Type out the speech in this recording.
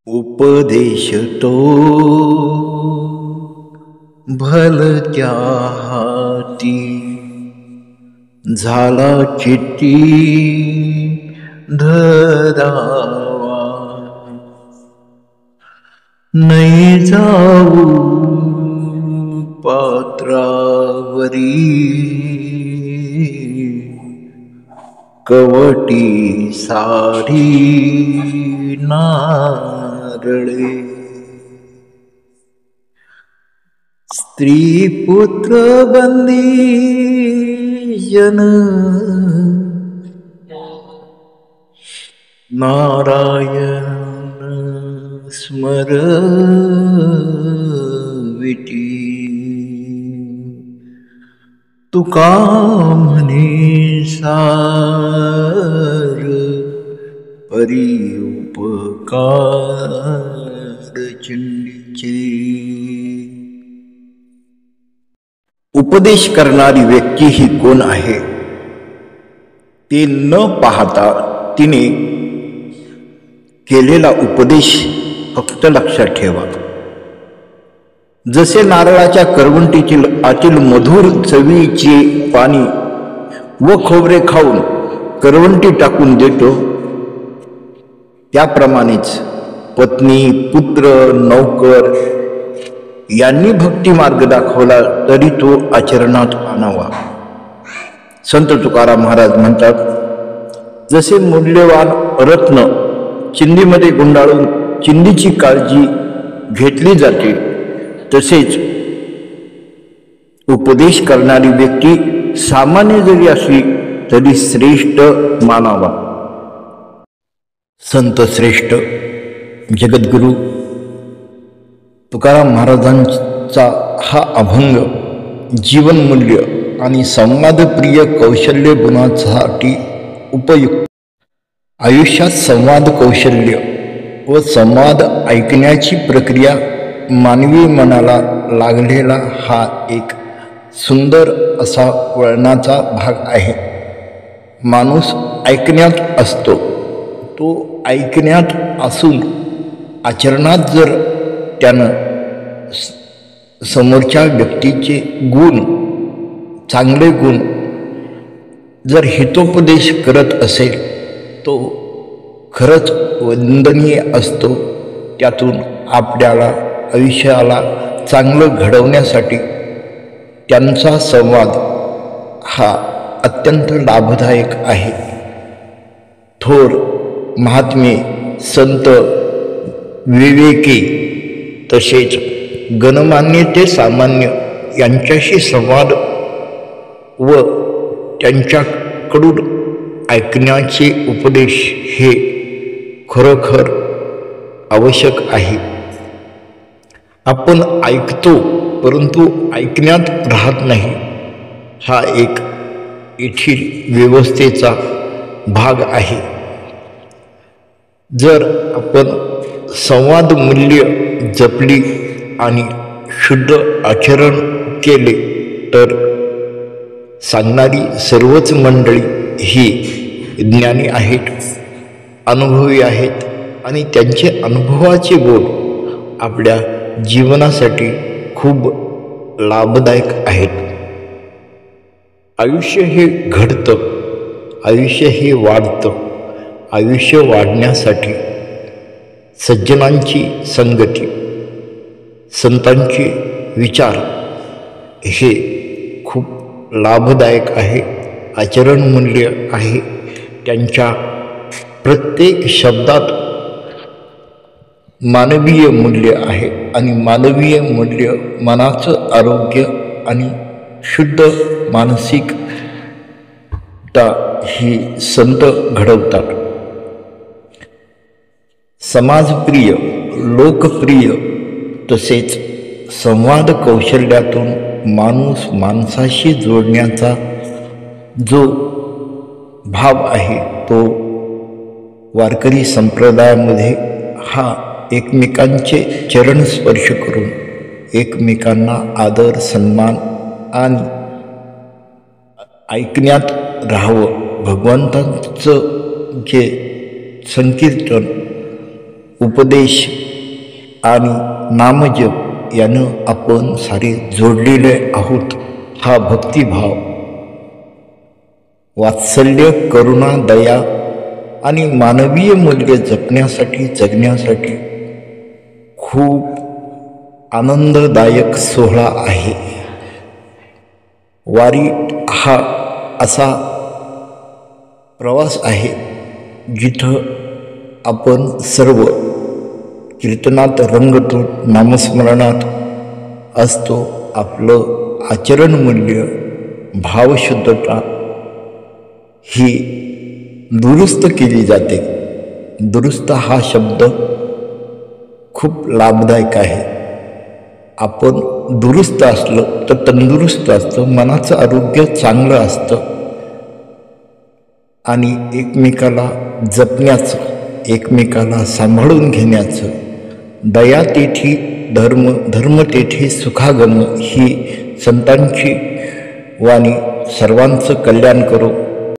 उपदेश तो भलत्या हाती झाला चित्ती धरावा, नाही जाऊ पात्रावरी कवटी सारी नारळे. स्त्री पुत्र बंदी जन नारायण स्मरविती. तुका म्हणे सार परी उपकार चिंडीचे. उपदेश करणारी व्यक्ती ही कोण आहे ते न पाहता तिने केलेला उपदेश फक्त लक्षात ठेवा. जसे नारळाच्या करवंटीतील आतील मधुर चवीचे पाणी व खोबरे खाऊन करवंटी टाकून देतो, त्याप्रमाणेच पत्नी, पुत्र, नौकर यांनी भक्ती मार्ग दाखवला तरी तो आचरणात आणावा. संत तुकाराम महाराज म्हणतात, जसे मूल्यवान रत्न चिंदीमध्ये गुंडाळून चिंदीची काळजी घेतली जाते, तसेच उपदेश करणारी व्यक्ती सामान्य जरी असली तरी श्रेष्ठ मानावा. संत श्रेष्ठ जगद्गुरु तुकाराम महाराजांचा हा अभंग जीवनमूल्य आणि संवादप्रिय कौशल्य गुणांसाठी उपयुक्त. आयुष्यात संवाद कौशल्य व संवाद ऐकण्याची प्रक्रिया मानवी मनाला लागलेला हा एक सुंदर असा वळणाचा भाग आहे. माणूस ऐकण्यात असतो, तो ऐकण्यात असून आचरणात जर त्यानं समोरच्या व्यक्तीचे गुण, चांगले गुण जर हितोपदेश करत असेल तो खरंच वंदनीय असतो. त्यातून आपल्याला आयुष्याला चांगलं घडवण्यासाठी त्यांचा संवाद हा अत्यंत लाभदायक आहे. थोर महात्मे, संत, विवेकी तसेच गणमान्य ते सामान्य यांच्याशी संवाद व त्यांच्याकडून ऐकण्याचे उपदेश हे खरोखर आवश्यक आहे. आपण ऐकतो परंतु ऐकण्यात राहत नाही, हा एक येथील व्यवस्थेचा भाग आहे. जर आपण संवाद मूल्य जपली आणि शुद्ध आचरण केले तर सांगणारी सर्वच मंडळी ही ज्ञानी आहेत, अनुभवी आहेत आणि त्यांचे अनुभवाचे बोल आपल्या जीवनासाठी खूप लाभदायक आहेत. आयुष्य हे घडतं, आयुष्य हे वाढतं. आयुष्य वाढण्यासाठी सज्जनांची संगती, संतांचे विचार हे खूप लाभदायक आहे, आचरण मूल्य आहे. त्यांच्या प्रत्येक शब्दात मानवीय मूल्य आहे आणि मानवीय मूल्य मनाचं आरोग्य आणि शुद्ध मानसिकता ही संत घडवतात. समाजप्रिय, लोकप्रिय तसेच संवाद कौशल्यातून माणूस माणसाशी जोडण्याचा जो भाव आहे तो वारकरी संप्रदायामध्ये हा एकमेकांचे चरण स्पर्श करून एकमेकांना आदर, सन्मान आणि ऐकण्यात राहावं. भगवंतांचं जे संकीर्तन उपदेश आणि नामजप यानं आपण सारे जोडलेले आहोत. हा भक्तिभाव, वात्सल्य, करुणा, दया आणि मानवीय मूल्य जगण्यासाठी खूप आनंददायक सोहळा आहे. वारी हा असा प्रवास आहे जिथं आपण सर्व कीर्तनात रंगतो, नामस्मरणात असतो. आपलं आचरण मूल्य, भावशुद्धता ही दुरुस्त केली जाते. दुरुस्त हा शब्द खूप लाभदायक आहे. आपण दुरुस्त असलं तर तंदुरुस्त असतं, मनाचं आरोग्य चांगलं असतं आणि एकमेकाला जपण्याचं, एकमेकाला सांभाळून घेण्याचं, दया तेथी धर्म, धर्म तेथे सुखागम ही संतांची वाणी सर्वांचं कल्याण करो.